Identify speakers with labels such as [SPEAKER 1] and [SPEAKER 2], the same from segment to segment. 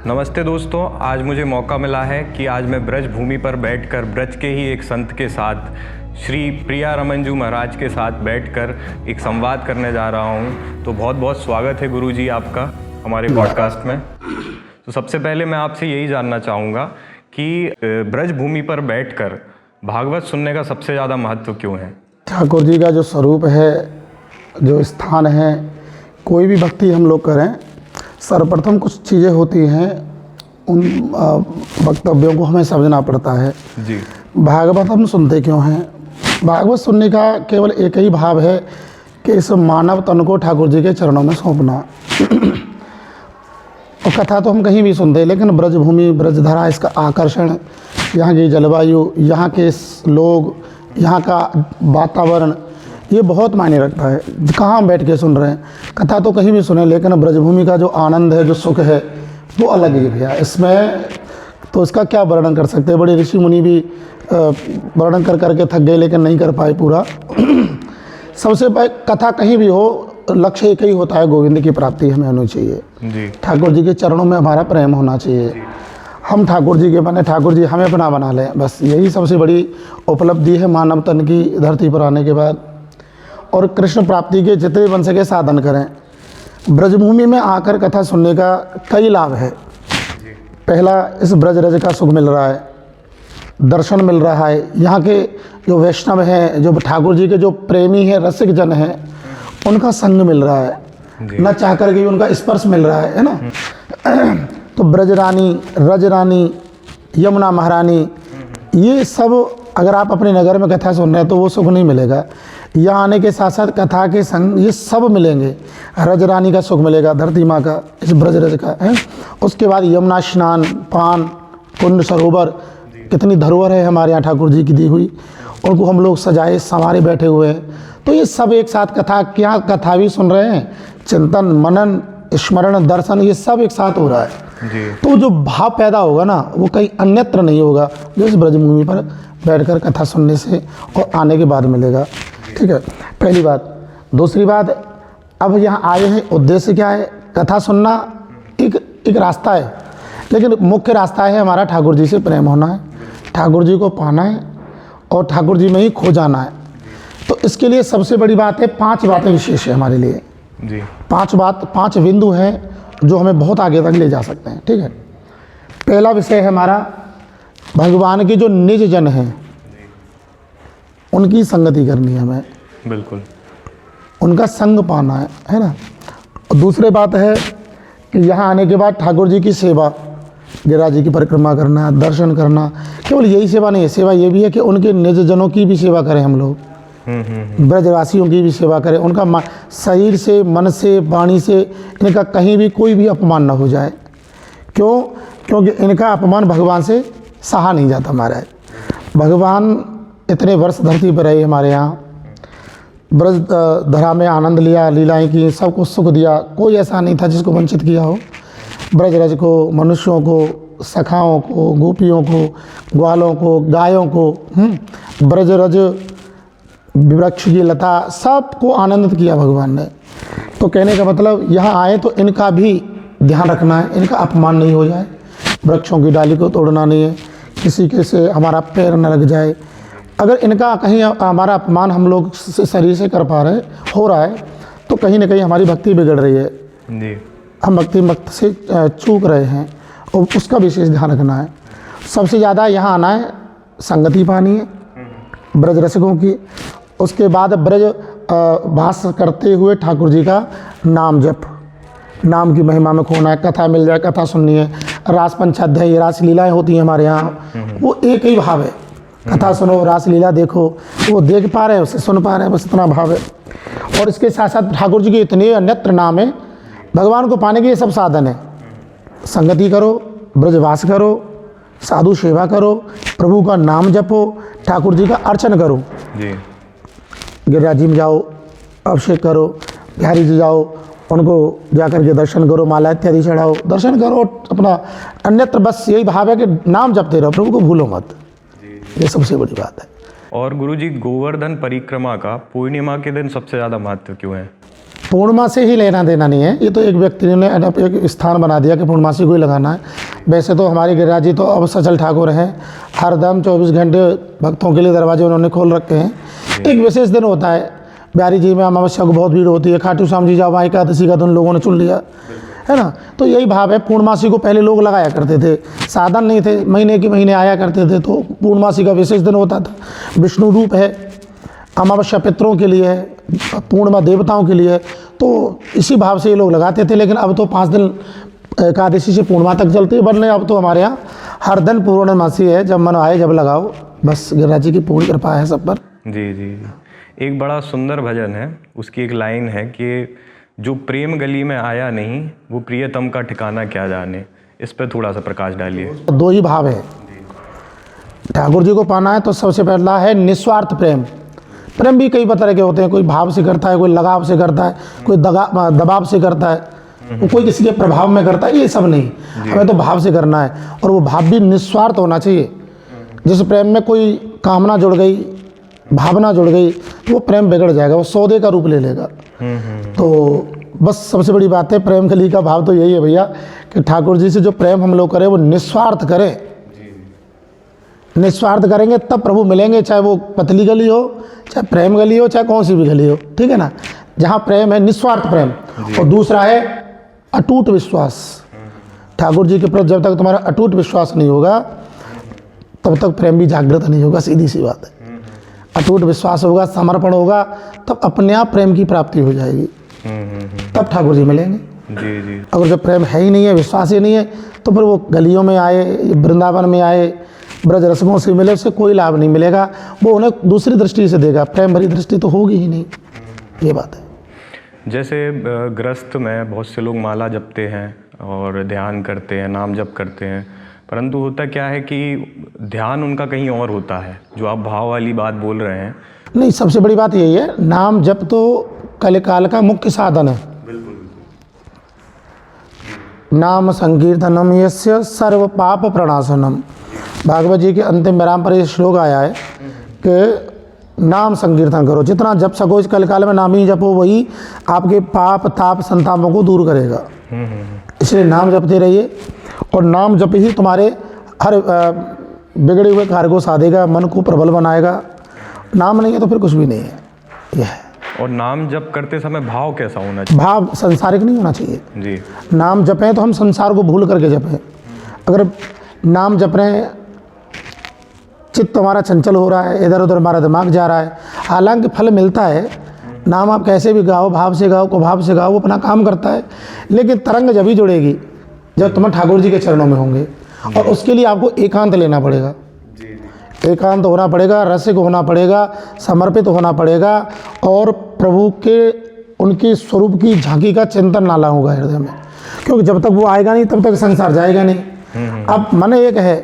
[SPEAKER 1] नमस्ते दोस्तों, आज मुझे मौका मिला है कि आज मैं ब्रज भूमि पर बैठकर ब्रज के ही एक संत के साथ श्री प्रिया रमनजू महाराज के साथ बैठकर एक संवाद करने जा रहा हूं। तो बहुत बहुत स्वागत है गुरुजी आपका हमारे पॉडकास्ट में। तो सबसे पहले मैं आपसे यही जानना चाहूँगा कि ब्रज भूमि पर बैठकर भागवत सुनने का सबसे ज़्यादा महत्व क्यों है?
[SPEAKER 2] ठाकुर जी का जो स्वरूप है, जो स्थान है, कोई भी भक्ति हम लोग करें, सर्वप्रथम कुछ चीज़ें होती हैं, उन वक्तव्यों को हमें समझना पड़ता है
[SPEAKER 1] जी।
[SPEAKER 2] भागवत हम सुनते क्यों हैं? भागवत सुनने का केवल एक ही भाव है कि इस मानव तन को ठाकुर जी के चरणों में सौंपना। और कथा तो हम कहीं भी सुनते हैं, लेकिन ब्रजभूमि, ब्रजधरा, इसका आकर्षण, यहाँ की जलवायु, यहाँ के लोग, यहाँ का वातावरण, ये बहुत मायने रखता है। कहाँ हम बैठ के सुन रहे हैं, कथा तो कहीं भी सुने, लेकिन ब्रजभूमि का जो आनंद है, जो सुख है, वो अलग ही भैया। इसमें तो इसका क्या वर्णन कर सकते हैं। बड़े ऋषि मुनि भी वर्णन कर करके थक गए, लेकिन नहीं कर पाए पूरा। सबसे पहले कथा कहीं भी हो, लक्ष्य एक ही होता है, गोविंद की प्राप्ति हमें होनी चाहिए जी। ठाकुर जी के चरणों में हमारा प्रेम होना चाहिए। हम ठाकुर जी के बने, ठाकुर जी हमें अपना बना लें, बस यही सबसे बड़ी उपलब्धि है मानव तन की धरती पर आने के बाद। और कृष्ण प्राप्ति के जितने बन सके साधन करें। ब्रजभूमि में आकर कथा सुनने का कई लाभ है। पहला, इस ब्रज रज का सुख मिल रहा है, दर्शन मिल रहा है। यहाँ के जो वैष्णव हैं, जो ठाकुर जी के जो प्रेमी हैं, रसिक जन हैं, उनका संग मिल रहा है, न चाह कर के उनका स्पर्श मिल रहा है ना। तो ब्रज रानी, रज रानी, यमुना महारानी, ये सब अगर आप अपने नगर में कथा सुन रहे हैं तो वो सुख नहीं मिलेगा। यहाँ आने के साथ साथ कथा के संग ये सब मिलेंगे। रज रानी का सुख मिलेगा, धरती माँ का, इस ब्रज रज का है। उसके बाद यमुना स्नान, पान, कुंड, सरोवर, कितनी धरोहर है हमारे यहाँ ठाकुर जी की दी हुई, उनको हम लोग सजाए संवारे बैठे हुए हैं। तो ये सब एक साथ कथा, क्या कथा भी सुन रहे हैं, चिंतन, मनन, स्मरण, दर्शन, ये सब एक साथ हो रहा है जी। तो जो भाव पैदा होगा ना, वो कहीं अन्यत्र नहीं होगा, जो इस ब्रजभूमि पर बैठकर कथा सुनने से और आने के बाद मिलेगा। ठीक है, पहली बात। दूसरी बात, अब यहाँ आए हैं, उद्देश्य क्या है? कथा सुनना एक रास्ता है, लेकिन मुख्य रास्ता है हमारा ठाकुर जी से प्रेम होना है, ठाकुर जी को पाना है और ठाकुर जी में ही खो जाना है। तो इसके लिए सबसे बड़ी बात है, 5 बातें विशेष है हमारे लिए जी। 5 बिंदु हैं जो हमें बहुत आगे तक ले जा सकते हैं। ठीक है, पहला विषय है हमारा, भगवान के जो निज जन हैं उनकी संगति करनी है हमें,
[SPEAKER 1] बिल्कुल
[SPEAKER 2] उनका संग पाना है ना। और दूसरी बात है कि यहाँ आने के बाद ठाकुर जी की सेवा, गिरिराज जी की परिक्रमा करना, दर्शन करना। केवल यही सेवा नहीं है, सेवा ये भी है कि उनके निज जनों की भी सेवा करें हम लोग, ब्रजवासियों की भी सेवा करें। उनका शरीर से, मन से, वाणी से इनका कहीं भी कोई भी अपमान ना हो जाए। क्यों? क्योंकि इनका अपमान भगवान से सहा नहीं जाता हमारा। भगवान इतने वर्ष धरती पर रहे हमारे यहाँ, ब्रज धरा में आनंद लिया, लीलाएं की, सबको सुख दिया, कोई ऐसा नहीं था जिसको वंचित किया हो। ब्रज रज को, मनुष्यों को, सखाओं को, गोपियों को, ग्वालों को, गायों को, ब्रज रज, वृक्ष की लता, सबको आनंदित किया भगवान ने। तो कहने का मतलब, यहाँ आए तो इनका भी ध्यान रखना है, इनका अपमान नहीं हो जाए, वृक्षों की डाली को तोड़ना नहीं है, किसी के से हमारा पैर न लग जाए। अगर इनका कहीं हमारा अपमान हम लोग शरीर से कर पा रहे हो रहा है, तो कहीं ना कहीं हमारी भक्ति बिगड़ रही है जी। हम भक्ति मत से चूक रहे हैं, और उसका विशेष ध्यान रखना है। सबसे ज़्यादा यहाँ आना है, संगति पानी है ब्रज रसिकों की। उसके बाद ब्रज वास करते हुए ठाकुर जी का नाम जप, नाम की महिमा में खोना है। कथा मिल जाए, कथा सुननी है। रास पंचाध्यायी, रास लीलाएँ होती हैं हमारे यहाँ, वो एक ही भाव है, कथा सुनो, रास लीला देखो, वो देख पा रहे हैं, उससे सुन पा रहे हैं, बस इतना भाव है। और इसके साथ साथ ठाकुर जी के इतने अन्यत्र नाम है, भगवान को पाने के ये सब साधन है। संगति करो, ब्रजवास करो, साधु सेवा करो, प्रभु का नाम जपो, ठाकुर जी का अर्चन करो जी। गिरिराज जी में जाओ, अभिषेक करो, बिहारी जी जाओ, उनको जाकर के दर्शन करो, माला इत्यादि चढ़ाओ, दर्शन करो अपना। अन्यत्र बस यही भाव है कि नाम जपते रहो, प्रभु को भूलो मत, ये सबसे बड़ी बात है।
[SPEAKER 1] और गुरुजी, गोवर्धन परिक्रमा का पूर्णिमा के दिन सबसे ज़्यादा महत्व क्यों है?
[SPEAKER 2] पूर्णमासी ही लेना देना नहीं है, ये तो एक व्यक्ति ने एक स्थान बना दिया कि पूर्णमासी को ही लगाना है। वैसे तो हमारे गिरिराज जी तो अब सचल ठाकुर हैं, हरदम 24 घंटे भक्तों के लिए दरवाजे उन्होंने खोल रखे हैं। एक विशेष दिन होता है बिहारी जी में, अमावस्या को बहुत भीड़ होती है, खाटू श्याम जी जाओ वहाँ एकादशी का दिन लोगों ने चुन लिया है ना। तो यही भाव है, पूर्णमासी को पहले लोग लगाया करते थे, साधन नहीं थे, महीने के महीने आया करते थे, तो पूर्णमासी का विशेष दिन होता था। विष्णु रूप है, अमावस्या पितरों के लिए है, पूर्णिमा देवताओं के लिए है, तो इसी भाव से ये लोग लगाते थे। लेकिन अब तो 5 दिन एकादशी से पूर्णिमा तक चलती है, वरना अब तो हमारे यहाँ हर दिन पूर्णमासी है, जब मन आए जब लगाओ, बस गिरिराज जी की पूर्ण कृपा है सब पर।
[SPEAKER 1] जी जी जी। एक बड़ा सुंदर भजन है, उसकी एक लाइन है कि जो प्रेम गली में आया नहीं वो प्रियतम का ठिकाना क्या जाने। इस पर थोड़ा सा प्रकाश डालिए।
[SPEAKER 2] 2 ही भाव है, ठाकुर जी को पाना है तो सबसे पहला है निस्वार्थ प्रेम। प्रेम भी कई तरह के होते हैं, कोई भाव से करता है, कोई लगाव से करता है, कोई दबाव से करता है, कोई किसी के प्रभाव में करता है, ये सब नहीं, हमें तो भाव से करना है। और वो भाव भी निस्वार्थ होना चाहिए। जिस प्रेम में कोई कामना जुड़ गई, भावना जुड़ गई, तो वो प्रेम बिगड़ जाएगा, वो सौदे का रूप ले लेगा। तो बस सबसे बड़ी बात है प्रेम गली का भाव तो यही है भैया कि ठाकुर जी से जो प्रेम हम लोग करें वो निस्वार्थ करें। निस्वार्थ करेंगे तब प्रभु मिलेंगे, चाहे वो पतली गली हो, चाहे प्रेम गली हो, चाहे कौन सी भी गली हो, ठीक है ना। जहाँ प्रेम है, निस्वार्थ प्रेम। और दूसरा है अटूट विश्वास। ठाकुर जी के प्रति जब तक तुम्हारा अटूट विश्वास नहीं होगा तब तक प्रेम भी जागृत नहीं होगा, सीधी सी बात है। अटूट विश्वास होगा, समर्पण होगा, तब अपने आप प्रेम की प्राप्ति हो जाएगी, तब ठाकुर जी मिलेंगे।
[SPEAKER 1] जी जी।
[SPEAKER 2] अगर जो प्रेम है ही नहीं है, विश्वास ही नहीं है, तो फिर वो गलियों में आए, वृंदावन में आए, ब्रज रसमों से मिले, उससे कोई लाभ नहीं मिलेगा। वो उन्हें दूसरी दृष्टि से देगा, प्रेम भरी दृष्टि तो होगी ही नहीं, ये बात है।
[SPEAKER 1] जैसे गृहस्थ में बहुत से लोग माला जपते हैं और ध्यान करते हैं, नाम जप करते हैं, परंतु होता क्या है कि ध्यान उनका कहीं और होता है, जो आप भाव वाली बात बोल रहे हैं।
[SPEAKER 2] नहीं, सबसे बड़ी बात यही है, नाम जप तो कलिकाल का मुख्य साधन है। नाम संकीर्तनम यस्य सर्व पाप प्रणाशनम। भागवत जी के अंतिम विराम पर यह श्लोक आया है कि नाम संकीर्तन करो, जितना जप सको इस कलिकाल में नाम ही जपो, वही आपके पाप ताप संतापों को दूर करेगा। इसलिए नाम जपते रहिए, और नाम जप ही तुम्हारे हर बिगड़े हुए कार्य को साधेगा, मन को प्रबल बनाएगा। नाम नहीं है तो फिर कुछ भी नहीं है, यह है।
[SPEAKER 1] और नाम जप करते समय भाव कैसा होना चाहिए?
[SPEAKER 2] भाव संसारिक नहीं होना चाहिए
[SPEAKER 1] जी।
[SPEAKER 2] नाम जपें तो हम संसार को भूल करके जपें। अगर नाम जप रहे हैं, चित्त हमारा चंचल हो रहा है, इधर उधर हमारा दिमाग जा रहा है, हालांकि फल मिलता है। नाम आप कैसे भी गाओ, भाव से गाओ, कुभाव से गाओ, वो अपना काम करता है, लेकिन तरंग जब ही जुड़ेगी जब तुम ठाकुर जी के चरणों में होंगे। और उसके लिए आपको एकांत लेना पड़ेगा, एकांत होना पड़ेगा, रसिक होना पड़ेगा, समर्पित होना पड़ेगा, और प्रभु के उनके स्वरूप की झांकी का चिंतन नाला होगा हृदय में, क्योंकि जब तक वो आएगा नहीं तब तक संसार जाएगा नहीं। अब मन एक है,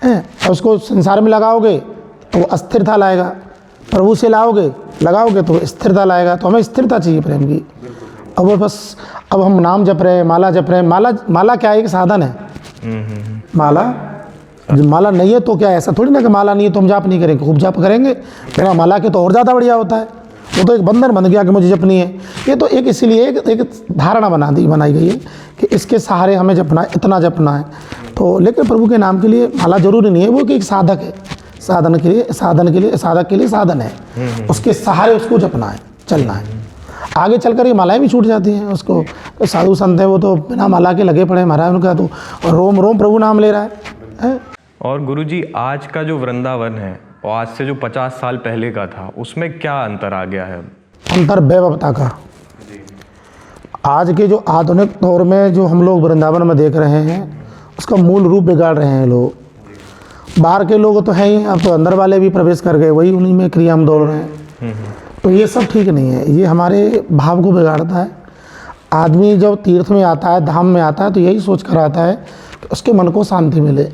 [SPEAKER 2] और उसको संसार में लगाओगे तो वो अस्थिरता लाएगा, प्रभु से लाओगे लगाओगे तो स्थिरता लाएगा। तो हमें स्थिरता चाहिए प्रेम की। अब वो बस, अब हम नाम जप रहे हैं, माला जप रहे हैं। माला क्या है? एक साधन है। माला नहीं है तो क्या, ऐसा थोड़ी ना कि माला नहीं है तो हम जाप नहीं करेंगे, खूब जाप करेंगे। बिना माला के तो और ज़्यादा बढ़िया होता है, वो तो एक बंधन बन गया कि मुझे जपनी है। ये तो एक इसलिए एक धारणा बनाई गई है कि इसके सहारे हमें जपना है, इतना जपना है। तो लेकिन प्रभु के नाम के लिए माला जरूरी नहीं है, वो एक साधक है, साधक के लिए साधन है, उसके सहारे उसको जपना है, चलना है। आगे चलकर ये मालाएं भी छूट जाती हैं उसको। तो साधु संत है वो तो बिना माला के लगे पड़े महाराज, उनका तो रोम रोम प्रभु नाम ले रहा है।
[SPEAKER 1] और गुरुजी, आज का जो वृंदावन है और आज से जो 50 साल पहले का था, उसमें क्या अंतर आ गया है?
[SPEAKER 2] अंतर वैभवता का। आज के जो आधुनिक दौर में जो हम लोग वृंदावन में देख रहे हैं, उसका मूल रूप बिगाड़ रहे हैं लोग। बाहर के लोग तो हैं ही, अब तो अंदर वाले भी प्रवेश कर गए, वही उन्हीं में क्रिया में दौड़ रहे हैं। तो ये सब ठीक नहीं है, ये हमारे भाव को बिगाड़ता है। आदमी जब तीर्थ में आता है, धाम में आता है, तो यही सोच कर आता है कि उसके मन को शांति मिले।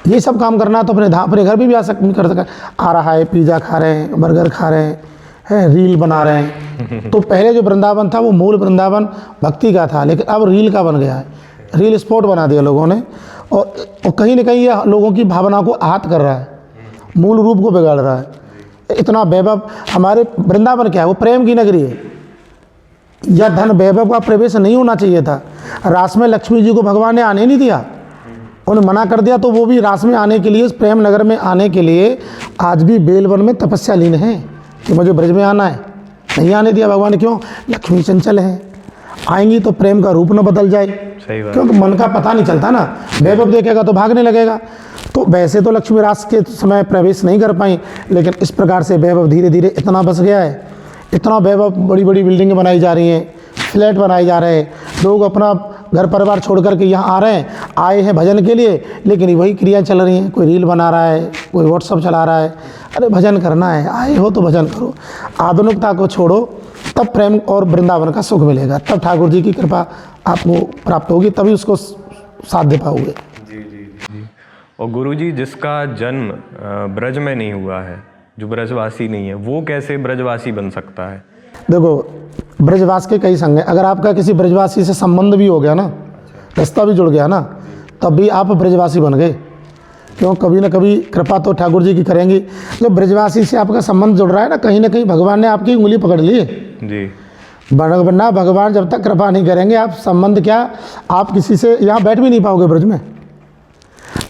[SPEAKER 2] ये सब काम करना तो अपने घर भी आ कर सका। आ रहा है, पिज़्ज़ा खा रहे हैं, बर्गर खा रहे हैं, रील बना रहे हैं। तो पहले जो वृंदावन था वो मूल वृंदावन भक्ति का था, लेकिन अब रील का बन गया है। रील स्पॉट बना दिया लोगों ने, और कहीं ना कहीं ये लोगों की भावना को आहत कर रहा है, मूल रूप को बिगाड़ रहा है। इतना वैभव, हमारे वृंदावन क्या है? वो प्रेम की नगरी है, या धन वैभव का प्रवेश नहीं होना चाहिए था। रास में लक्ष्मी जी को भगवान ने आने नहीं दिया, उन्हें मना कर दिया। तो वो भी रास में आने के लिए, उस प्रेम नगर में आने के लिए आज भी बेलवन में तपस्या लीन है कि मुझे ब्रज में आना है। नहीं आने दिया भगवान। क्यों? लक्ष्मी चंचल है, आएंगी तो प्रेम का रूप न बदल जाए।
[SPEAKER 1] सही बात।
[SPEAKER 2] क्योंकि मन का पता नहीं चलता ना, वैभव देखेगा तो भागने लगेगा। तो वैसे तो लक्ष्मी रास के समय प्रवेश नहीं कर पाई, लेकिन इस प्रकार से वैभव धीरे धीरे इतना बस गया है, इतना वैभव, बड़ी बड़ी बिल्डिंगें बनाई जा रही हैं, फ्लैट बनाए जा रहे हैं, लोग अपना घर परिवार छोड़ करके यहाँ आ रहे हैं, आए हैं भजन के लिए, लेकिन वही क्रियाएं चल रही हैं। कोई रील बना रहा है, कोई व्हाट्सअप चला रहा है। अरे भजन करना है, आए हो तो भजन करो, आधुनिकता को छोड़ो, तब प्रेम और वृंदावन का सुख मिलेगा, तब ठाकुर जी की कृपा आपको प्राप्त होगी, तभी उसको साथ दे पाओगे।
[SPEAKER 1] जी। और गुरुजी, जिसका जन्म ब्रज में नहीं हुआ है, जो ब्रजवासी नहीं है, वो कैसे ब्रजवासी बन सकता है?
[SPEAKER 2] देखो, ब्रजवास के कई संग हैं। अगर आपका किसी ब्रजवासी से संबंध भी हो गया ना, रास्ता भी जुड़ गया ना, तब भी आप ब्रजवासी बन गए। क्यों? कभी ना कभी कृपा तो ठाकुर जी की करेंगी। जब ब्रजवासी से आपका संबंध जुड़ रहा है ना कहीं भगवान ने आपकी उंगली पकड़ ली है
[SPEAKER 1] जी।
[SPEAKER 2] वरना भगवान जब तक कृपा नहीं करेंगे, आप संबंध क्या, आप किसी से यहाँ बैठ भी नहीं पाओगे ब्रज में।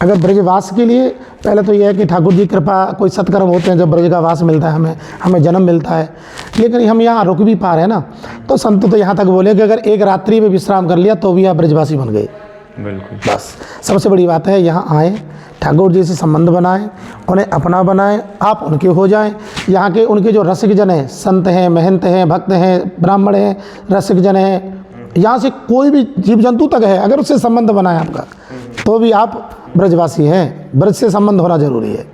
[SPEAKER 2] अगर ब्रजवास के लिए पहले तो यह है कि ठाकुर जी कृपा, कोई सत्कर्म होते हैं जब ब्रज का वास मिलता है, हमें जन्म मिलता है। लेकिन हम यहाँ रुक भी पा रहे हैं ना, तो संत तो यहाँ तक बोले कि अगर एक रात्रि में विश्राम कर लिया तो भी आप ब्रजवासी बन गए।
[SPEAKER 1] बिल्कुल।
[SPEAKER 2] बस सबसे बड़ी बात है, यहाँ आएँ, ठाकुर जी से संबंध बनाएं, उन्हें अपना बनाएं, आप उनके हो जाएं। यहाँ के उनके जो रसिक जन हैं, संत हैं, महंत हैं, भक्त हैं, ब्राह्मण हैं, रसिक जन हैं, यहाँ से कोई भी जीव जंतु तक है, अगर उससे संबंध बनाए आपका, तो भी आप ब्रजवासी हैं। ब्रज से संबंध होना जरूरी है।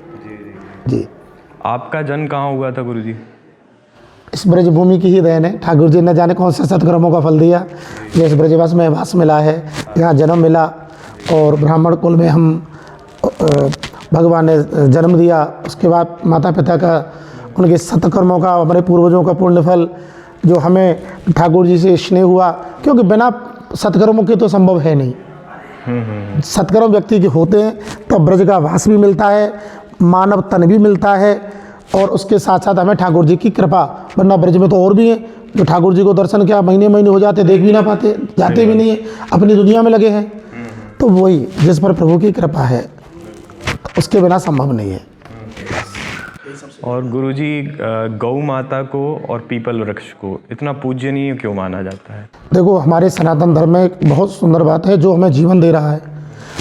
[SPEAKER 2] जी।
[SPEAKER 1] आपका जन्म कहाँ हुआ था गुरुजी?
[SPEAKER 2] इस ब्रजभूमि की ही देन है। ठाकुर जी ने जाने कौन से सत्कर्मों का फल दिया, ये इस ब्रजवास में वास मिला है, यहाँ जन्म मिला, और ब्राह्मण कुल में हम भगवान ने जन्म दिया। उसके बाद माता पिता का, उनके सत्कर्मों का, हमारे पूर्वजों का पुण्य फल जो हमें ठाकुर जी से स्नेह हुआ, क्योंकि बिना सत्कर्मों के तो संभव है नहीं। सत्कर्म व्यक्ति के होते हैं तब ब्रज का वास भी मिलता है, मानव तन भी मिलता है, और उसके साथ साथ हमें ठाकुर जी की कृपा। वरना ब्रज में तो और भी हैं जो ठाकुर जी को दर्शन क्या महीने महीने हो जाते, देख भी ना पाते, जाते भी नहीं है, अपनी दुनिया में लगे हैं। तो वही जिस पर प्रभु की कृपा है, उसके बिना संभव नहीं है।
[SPEAKER 1] और गुरुजी, गौ माता को और पीपल वृक्ष को इतना पूजनीय क्यों माना जाता है?
[SPEAKER 2] देखो, हमारे सनातन धर्म में एक बहुत सुंदर बात है, जो हमें जीवन दे रहा है,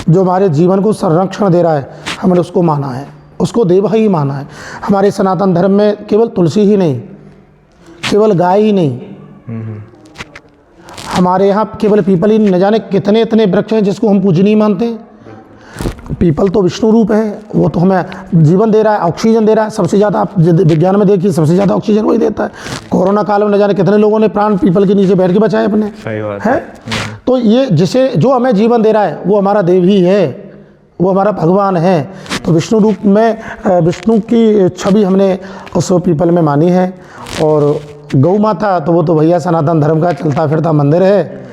[SPEAKER 2] जो हमारे जीवन को संरक्षण दे रहा है, हमने उसको माना है, उसको देव ही माना है। हमारे सनातन धर्म में केवल तुलसी ही नहीं, केवल गाय ही नहीं, हमारे यहाँ केवल पीपल ही, न जाने कितने इतने वृक्ष हैं जिसको हम पूजनीय मानते हैं। पीपल तो विष्णु रूप है, वो तो हमें जीवन दे रहा है, ऑक्सीजन दे रहा है। सबसे ज़्यादा आप विज्ञान में देखिए, सबसे ज़्यादा ऑक्सीजन वही देता है। कोरोना काल में न जाने कितने लोगों ने प्राण पीपल के नीचे बैठ के बचाए अपने।
[SPEAKER 1] सही बात
[SPEAKER 2] है। तो ये जिसे, जो हमें जीवन दे रहा है, वो हमारा देव ही है, वो हमारा भगवान है। तो विष्णु रूप में, विष्णु की छवि हमने उस पीपल में मानी है। और गौ माता तो वो तो भैया सनातन धर्म का चलता फिरता मंदिर है,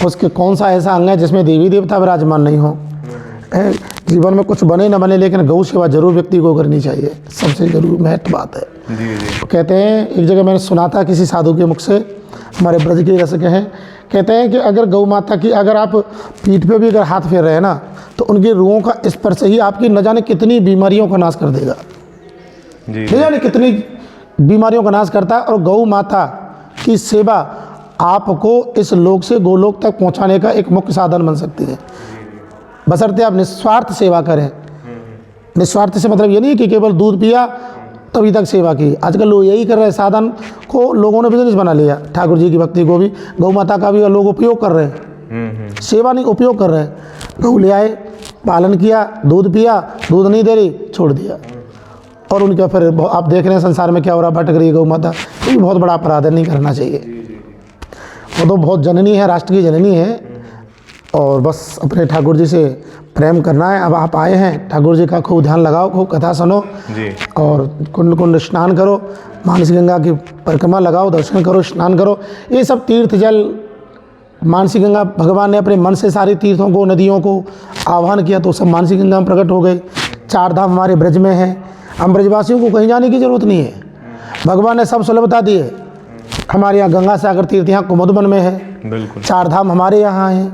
[SPEAKER 2] उसके कौन सा ऐसा अंग है जिसमें देवी देवता विराजमान नहीं हो। जीवन में कुछ बने न बने, लेकिन गौ सेवा जरूर व्यक्ति को करनी चाहिए, सबसे जरूर महत्व बात है।
[SPEAKER 1] जी।
[SPEAKER 2] तो कहते हैं, एक जगह मैंने सुना था किसी साधु के मुख से, हमारे ब्रज के रसिक हैं, कहते हैं कि अगर गौ माता की, अगर आप पीठ पे भी अगर हाथ फेर रहे हैं ना, तो उनके रूहों का स्पर्श ही आपकी न जाने कितनी बीमारियों का नाश कर देगा।
[SPEAKER 1] जी।
[SPEAKER 2] न जाने कितनी बीमारियों का नाश करता है। और गौ माता की सेवा आपको इस लोक से गोलोक तक पहुंचाने का एक मुख्य साधन बन सकती है, बशर्ते आप निस्वार्थ सेवा करें। निस्वार्थ से मतलब ये नहीं कि केवल दूध पिया तभी तक सेवा की। आजकल लोग यही कर रहे हैं, साधन को लोगों ने बिजनेस बना लिया। ठाकुर जी की भक्ति को भी, गौ माता का भी लोग उपयोग कर रहे हैं, सेवा नहीं उपयोग कर रहे हैं। गौ ले आए, पालन किया, दूध पिया, दूध नहीं दे रही, छोड़ दिया। और उनका फिर आप देख रहे हैं संसार में क्या हो रहा, भटक रही है गौ माता। ये बहुत बड़ा अपराध है, नहीं करना चाहिए। वो तो बहुत जननी है, राष्ट्र की जननी है, और बस अपने ठाकुर जी से प्रेम करना है। अब आप आए हैं, ठाकुर जी का खूब ध्यान लगाओ, खूब कथा सुनो
[SPEAKER 1] जी।
[SPEAKER 2] और कुंड कुंड स्नान करो, मानसी गंगा की परिक्रमा लगाओ, दर्शन करो, स्नान करो। ये सब तीर्थ जल, मानसी गंगा, भगवान ने अपने मन से सारे तीर्थों को, नदियों को आह्वान किया, तो सब मानसी गंगा में प्रकट हो गए। 4 धाम हमारे ब्रज में हैं, हम ब्रजवासियों को कहीं जाने की जरूरत नहीं है, भगवान ने सब सुलभता दी है। हमारे यहाँ गंगा सागर तीर्थ यहाँ कुमुदवन में है,
[SPEAKER 1] बिल्कुल।
[SPEAKER 2] 4 धाम हमारे यहाँ हैं,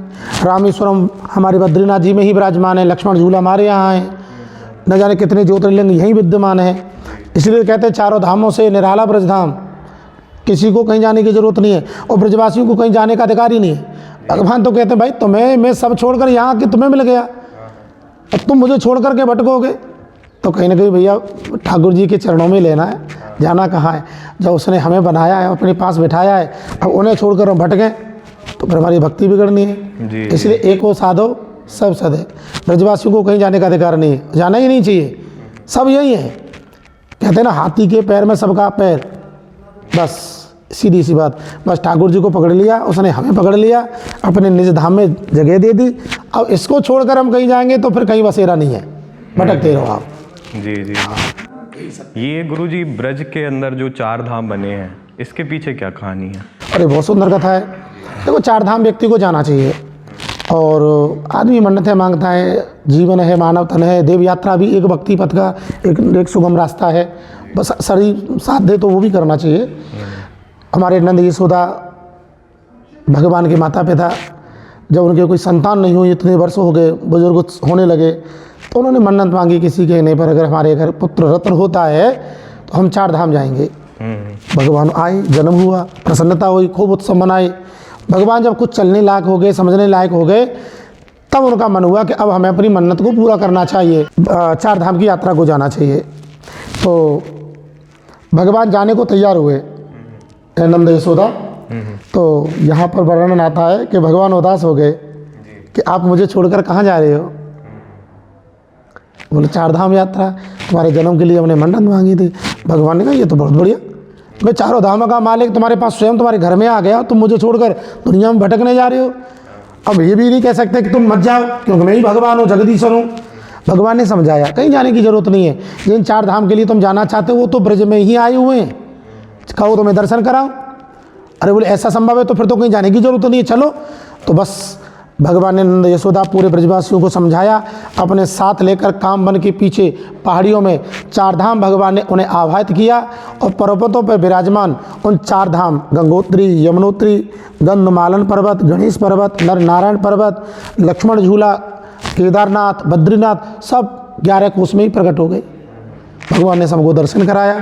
[SPEAKER 2] रामेश्वरम हमारे बद्रीनाथ जी में ही विराजमान है, लक्ष्मण झूला हमारे यहाँ है, न जाने कितने ज्योतिर्लिंग यहीं विद्यमान है। इसलिए कहते हैं चारों धामों से निराला ब्रजधाम, किसी को कहीं जाने की ज़रूरत नहीं है और ब्रजवासियों को कहीं जाने का अधिकार ही नहीं है। भगवान तो कहते हैं भाई तुम्हें मैं सब छोड़कर यहाँ कि तुम्हें मिल गया, अब तुम मुझे छोड़ करके भटकोगे, तो कहीं ना कहीं भैया ठाकुर जी के चरणों में लेना है, जाना कहाँ है। जब उसने हमें बनाया है, अपने पास बिठाया है, अब उन्हें छोड़कर हम भटकें तो फिर हमारी भक्ति बिगड़नी है
[SPEAKER 1] जी।
[SPEAKER 2] इसलिए एक हो साधो सब सदे, ब्रजवासियों को कहीं जाने का अधिकार नहीं है, जाना ही नहीं चाहिए, सब यही है। कहते हैं ना हाथी के पैर में सबका पैर, बस सीधी सी बात। बस ठाकुर जी को पकड़ लिया, उसने हमें पकड़ लिया, अपने निज धाम में जगह दे दी। अब इसको छोड़कर हम कहीं जाएंगे तो फिर कहीं बसेरा नहीं है, भटकते रहो आप।
[SPEAKER 1] जी जी। ये गुरुजी ब्रज के अंदर जो 4 धाम बने हैं, इसके पीछे क्या कहानी है? अरे
[SPEAKER 2] बहुत सुंदर कथा है। देखो 4 धाम व्यक्ति को जाना चाहिए और आदमी मन्नतें मांगता है, जीवन है, मानव तन है, देव यात्रा भी एक भक्ति पथ का एक सुगम रास्ता है, बस शरीर साथ दे तो वो भी करना चाहिए। हमारे नंद यशोदा भगवान के माता पिता, जब उनके कोई संतान नहीं हुई, इतने वर्ष हो गए, बुजुर्ग होने लगे, तो उन्होंने मन्नत मांगी किसी के नहीं पर अगर हमारे घर पुत्र रत्न होता है तो हम 4 धाम जाएंगे। भगवान आए, जन्म हुआ, प्रसन्नता हुई, खूब उत्सव मनाए। भगवान जब कुछ चलने लायक हो गए, समझने लायक हो गए, तब उनका मन हुआ कि अब हमें अपनी मन्नत को पूरा करना चाहिए, 4 धाम की यात्रा को जाना चाहिए। तो भगवान जाने को तैयार हुए नंद यशोदा। तो यहाँ पर वर्णन आता है कि भगवान उदास हो गए कि आप मुझे छोड़कर कहाँ जा रहे हो। बोले 4 धाम यात्रा, तुम्हारे जन्म के लिए हमने मन्नत मांगी थी। भगवान ने कहा ये तो बहुत बढ़िया, मैं 4 धामों का मालिक तुम्हारे पास स्वयं तुम्हारे घर में आ गया, तुम मुझे छोड़कर दुनिया में भटकने जा रहे हो। अब ये भी नहीं कह सकते कि तुम मत जाओ क्योंकि मैं ही भगवान हूँ, जगदीश्वर हूँ। भगवान ने समझाया कहीं जाने की ज़रूरत नहीं है, जिन 4 धाम के लिए तुम जाना चाहते हो वो तो ब्रज में ही आए हुए हैं, कहो तो मैं दर्शन कराऊँ। अरे बोले ऐसा संभव है तो फिर तो कहीं जाने की ज़रूरत नहीं है, चलो। तो बस भगवान ने नंद यशोदा पूरे ब्रजवासियों को समझाया, अपने साथ लेकर कामवन के पीछे पहाड़ियों में 4 धाम भगवान ने उन्हें आवाहित किया और पर्वतों पर विराजमान उन 4 धाम गंगोत्री, यमुनोत्री, गंधमालन पर्वत, गणेश पर्वत, नर नारायण पर्वत, लक्ष्मण झूला, केदारनाथ, बद्रीनाथ सब 11 कोस में ही प्रकट हो गए। भगवान ने सबको दर्शन कराया।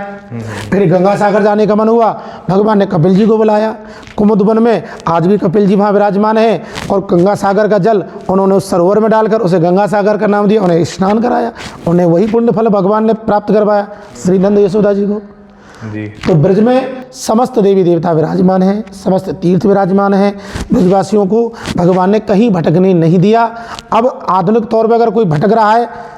[SPEAKER 2] फिर गंगा सागर जाने का मन हुआ, भगवान ने कपिल जी को बुलाया। कुमुदवन में आज भी कपिल जी वहाँ विराजमान है और गंगा सागर का जल उन्होंने उस सरोवर में डालकर उसे गंगा सागर का नाम दिया, उन्हें स्नान कराया, उन्हें वही पुण्य फल भगवान ने प्राप्त करवाया श्री नंद यशोदा जी को जी। तो ब्रज में समस्त देवी देवता विराजमान हैं, समस्त तीर्थ विराजमान हैं। ब्रजवासियों को भगवान ने कहीं भटकने नहीं दिया। अब आधुनिक तौर पर अगर कोई भटक रहा है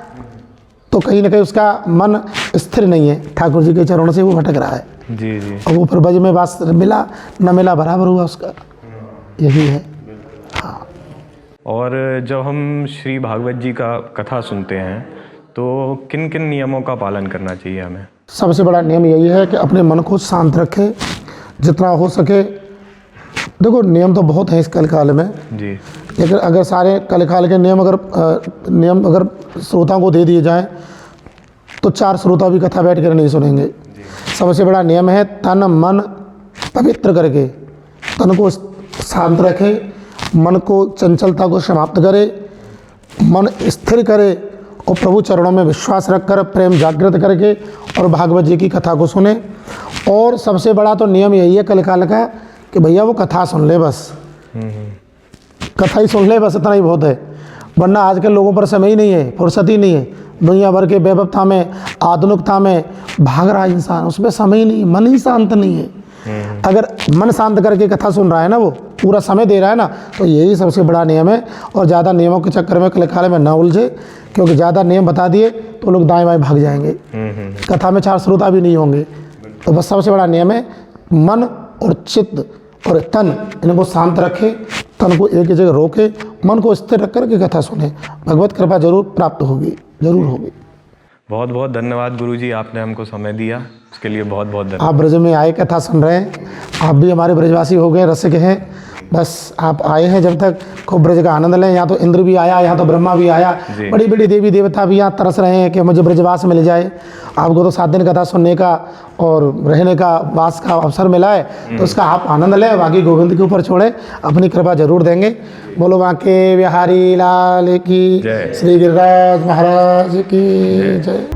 [SPEAKER 2] तो कहीं ना कहीं उसका मन स्थिर नहीं है, ठाकुर जी के चरणों से वो भटक रहा है
[SPEAKER 1] जी जी।
[SPEAKER 2] और वो फिर ब्रज में वास मिला न मिला बराबर हुआ उसका, यही है। हाँ।
[SPEAKER 1] और जब हम श्री भागवत जी का कथा सुनते हैं तो किन किन नियमों का पालन करना चाहिए हमें?
[SPEAKER 2] सबसे बड़ा नियम यही है कि अपने मन को शांत रखें जितना हो सके। देखो नियम तो बहुत हैं इस कलकाल में
[SPEAKER 1] जी,
[SPEAKER 2] लेकिन अगर सारे कलकाल के नियम अगर श्रोताओं को दे दिए जाएं तो 4 श्रोता भी कथा बैठ कर नहीं सुनेंगे। सबसे बड़ा नियम है तन मन पवित्र करके तन को शांत रखे, मन को चंचलता को समाप्त करे, मन स्थिर करे और प्रभु चरणों में विश्वास रखकर प्रेम जागृत करके और भागवत जी की कथा को सुने। और सबसे बड़ा तो नियम यही है कलकाल का कि भैया वो कथा सुन ले, बस कथा ही सुन ले, बस इतना ही बहुत है। वरना आजकल लोगों पर समय ही नहीं है, फुर्सत ही नहीं है, दुनिया भर के वैभवता में आधुनिकता में भाग रहा है इंसान, उसमें समय ही नहीं, मन ही शांत नहीं है। अगर मन शांत करके कथा सुन रहा है ना, वो पूरा समय दे रहा है ना, तो यही सबसे बड़ा नियम है। और ज़्यादा नियमों के चक्कर में कलकाल में ना उलझे, क्योंकि ज़्यादा नियम बता दिए तो लोग दाएं बाएं भाग जाएंगे, कथा में 4 श्रोता भी नहीं होंगे। तो बस सबसे बड़ा नियम है मन और चित्त और तन, इनको शांत रखे, तन को एक जगह रोके, मन को स्थिर रख कर के कथा सुने, भगवत कृपा जरूर प्राप्त होगी, जरूर होगी।
[SPEAKER 1] बहुत बहुत धन्यवाद गुरुजी, आपने हमको समय दिया, उसके लिए बहुत बहुत धन्यवाद।
[SPEAKER 2] आप ब्रज में आए, कथा सुन रहे हैं, आप भी हमारे ब्रजवासी हो गए, रसिक हैं, बस आप आए हैं जब तक खूब ब्रज का आनंद लें। यहाँ तो इंद्र भी आया, यहाँ तो ब्रह्मा भी आया,
[SPEAKER 1] जी।
[SPEAKER 2] बड़ी बड़ी देवी देवता भी यहाँ तरस रहे हैं कि मुझे ब्रजवास मिल जाए। आपको तो 7 दिन कथा सुनने का और रहने का वास का अवसर मिला है, तो उसका आप आनंद लें। बाकी गोविंद के ऊपर छोड़े, अपनी कृपा जरूर देंगे। बोलो बांके बिहारी लाल की,
[SPEAKER 1] जय।
[SPEAKER 2] श्री गिरिराज महाराज की जय।